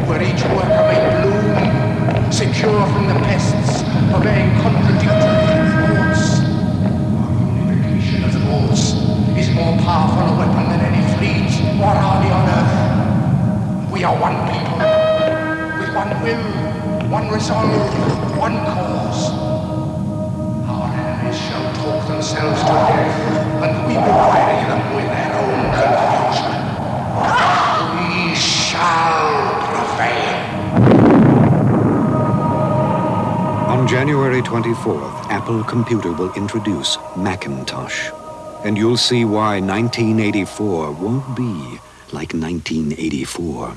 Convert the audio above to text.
where each worker may bloom, secure from the pests, obeying contradictory thoughts. Our unification of thoughts is more powerful a weapon than any fleet or army on earth. We are one people, with one will, one resolve, one cause. Our enemies shall talk themselves to death, and we will bury them with their own confusion. We shall prevail. On January 24th, Apple Computer will introduce Macintosh. And you'll see why 1984 won't be like 1984.